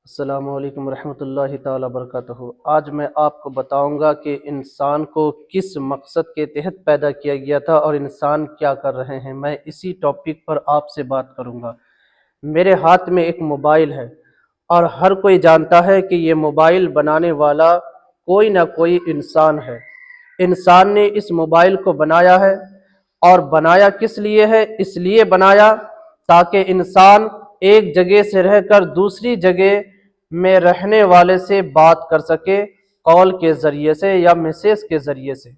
السلام علیکم ورحمۃ اللہ تعالیٰ وبرکاتہ۔ آج میں آپ کو بتاؤں گا کہ انسان کو کس مقصد کے تحت پیدا کیا گیا تھا اور انسان کیا کر رہے ہیں۔ میں اسی ٹاپک پر آپ سے بات کروں گا۔ میرے ہاتھ میں ایک موبائل ہے اور ہر کوئی جانتا ہے کہ یہ موبائل بنانے والا کوئی نہ کوئی انسان ہے۔ انسان نے اس موبائل کو بنایا ہے اور بنایا کس لیے ہے؟ اس لیے بنایا تاکہ انسان ایک جگہ سے رہ کر دوسری جگہ میں رہنے والے سے بات کر سکے، کال کے ذریعے سے یا میسیج کے ذریعے سے۔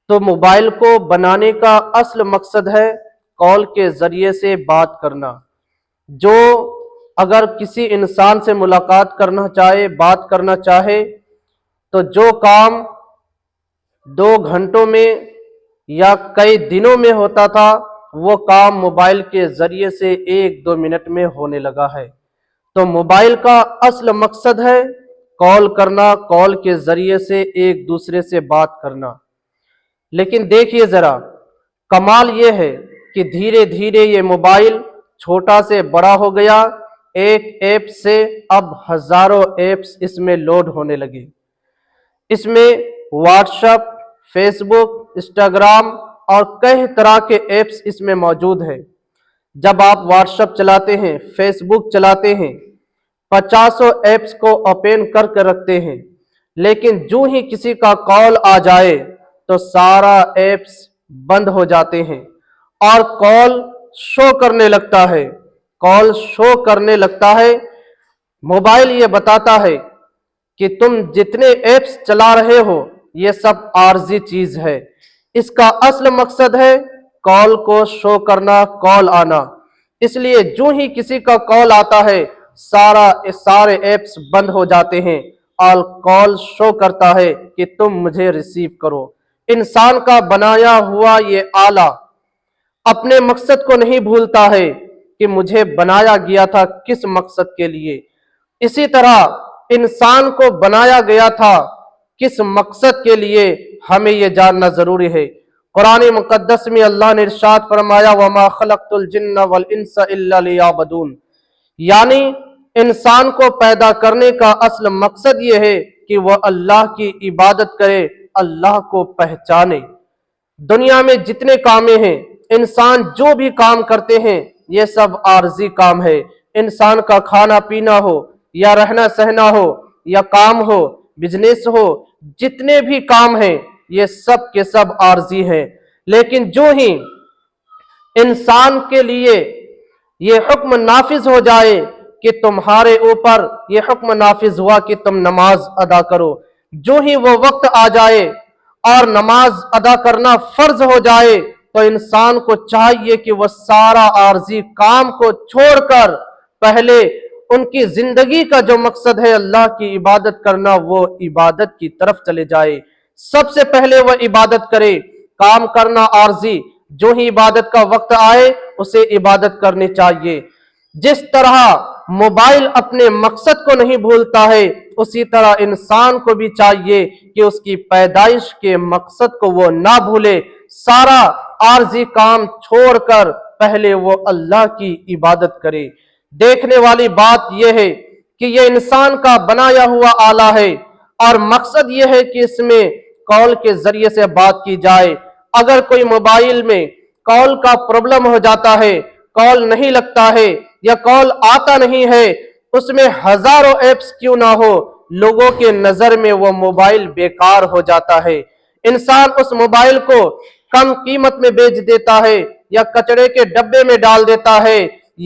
تو موبائل کو بنانے کا اصل مقصد ہے کال کے ذریعے سے بات کرنا۔ جو اگر کسی انسان سے ملاقات کرنا چاہے، بات کرنا چاہے، تو جو کام 2 گھنٹوں میں یا کئی دنوں میں ہوتا تھا وہ کام موبائل کے ذریعے سے 1-2 منٹ میں ہونے لگا ہے۔ تو موبائل کا اصل مقصد ہے کال کرنا، کال کے ذریعے سے ایک دوسرے سے بات کرنا۔ لیکن دیکھیے ذرا، کمال یہ ہے کہ دھیرے دھیرے یہ موبائل چھوٹا سے بڑا ہو گیا۔ ایک ایپ سے اب ہزاروں ایپس اس میں لوڈ ہونے لگے۔ اس میں واٹس ایپ، فیس بک، انسٹاگرام اور کئی طرح کے ایپس اس میں موجود ہیں۔ جب آپ واٹس ایپ چلاتے ہیں، فیس بک چلاتے ہیں، 50 ایپس کو اوپن کر کے رکھتے ہیں، لیکن جو ہی کسی کا کال آ جائے تو سارا ایپس بند ہو جاتے ہیں اور کال شو کرنے لگتا ہے۔ کال شو کرنے لگتا ہے۔ موبائل یہ بتاتا ہے کہ تم جتنے ایپس چلا رہے ہو یہ سب عارضی چیز ہے۔ اس کا اصل مقصد ہے کال کو شو کرنا، کال آنا۔ اس لیے جو ہی کسی کا کال آتا ہے سارے ایپس بند ہو جاتے ہیں اور کال شو کرتا ہے کہ تم مجھے ریسیو کرو۔ انسان کا بنایا ہوا یہ آلہ اپنے مقصد کو نہیں بھولتا ہے کہ مجھے بنایا گیا تھا کس مقصد کے لیے۔ اسی طرح انسان کو بنایا گیا تھا کس مقصد کے لیے، ہمیں یہ جاننا ضروری ہے۔ قرآن مقدس میں اللہ نے ارشاد فرمایا وَمَا خَلَقْتُ الْجِنَّ وَالْإِنسَ إِلَّا لِيَعْبُدُونِ، یعنی انسان کو پیدا کرنے کا اصل مقصد یہ ہے کہ وہ اللہ کی عبادت کرے، اللہ کو پہچانے۔ دنیا میں جتنے کامیں ہیں، انسان جو بھی کام کرتے ہیں یہ سب عارضی کام ہے۔ انسان کا کھانا پینا ہو یا رہنا سہنا ہو یا کام ہو، بزنس ہو، جتنے بھی کام ہیں یہ سب کے سب عارضی ہیں۔ لیکن جو ہی انسان کے لیے یہ حکم نافذ ہو جائے کہ تمہارے اوپر یہ حکم نافذ ہوا کہ تم نماز ادا کرو، جو ہی وہ وقت آ جائے اور نماز ادا کرنا فرض ہو جائے تو انسان کو چاہیے کہ وہ سارا عارضی کام کو چھوڑ کر پہلے ان کی زندگی کا جو مقصد ہے اللہ کی عبادت کرنا، وہ عبادت کی طرف چلے جائے۔ سب سے پہلے وہ عبادت کرے۔ کام کرنا عارضی، جو ہی عبادت کا وقت آئے اسے عبادت کرنی چاہیے۔ جس طرح موبائل اپنے مقصد کو نہیں بھولتا ہے، اسی طرح انسان کو بھی چاہیے کہ اس کی پیدائش کے مقصد کو وہ نہ بھولے۔ سارا عارضی کام چھوڑ کر پہلے وہ اللہ کی عبادت کرے۔ دیکھنے والی بات یہ ہے کہ یہ انسان کا بنایا ہوا آلہ ہے اور مقصد یہ ہے کہ اس میں کال کے ذریعے سے بات کی جائے۔ اگر کوئی موبائل میں کال کا پرابلم ہو جاتا ہے، کال نہیں لگتا ہے یا کال آتا نہیں ہے، اس میں ہزاروں ایپس کیوں نہ ہو، لوگوں کے نظر میں وہ موبائل بیکار ہو جاتا ہے۔ انسان اس موبائل کو کم قیمت میں بیچ دیتا ہے یا کچرے کے ڈبے میں ڈال دیتا ہے،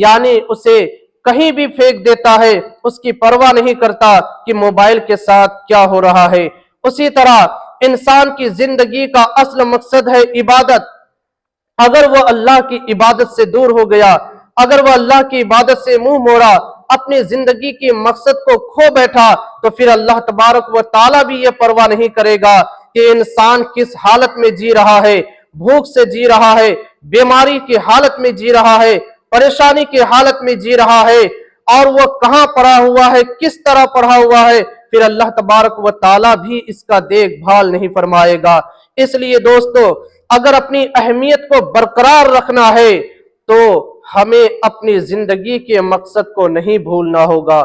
یعنی اسے کہیں بھی پھینک دیتا ہے، اس کی پرواہ نہیں کرتا کہ موبائل کے ساتھ کیا ہو رہا ہے۔ اسی طرح انسان کی زندگی کا اصل مقصد ہے عبادت۔ اگر وہ اللہ کی عبادت سے دور ہو گیا، اگر وہ اللہ کی عبادت سے منہ موڑا، اپنی زندگی کے مقصد کو کھو بیٹھا، تو پھر اللہ تبارک و تعالیٰ بھی یہ پرواہ نہیں کرے گا کہ انسان کس حالت میں جی رہا ہے، بھوک سے جی رہا ہے، بیماری کی حالت میں جی رہا ہے، پریشانی کی حالت میں جی رہا ہے، اور وہ کہاں پڑا ہوا ہے، کس طرح پڑا ہوا ہے، پھر اللہ تبارک و تعالیٰ بھی اس کا دیکھ بھال نہیں فرمائے گا۔ اس لیے دوستو، اگر اپنی اہمیت کو برقرار رکھنا ہے تو ہمیں اپنی زندگی کے مقصد کو نہیں بھولنا ہوگا۔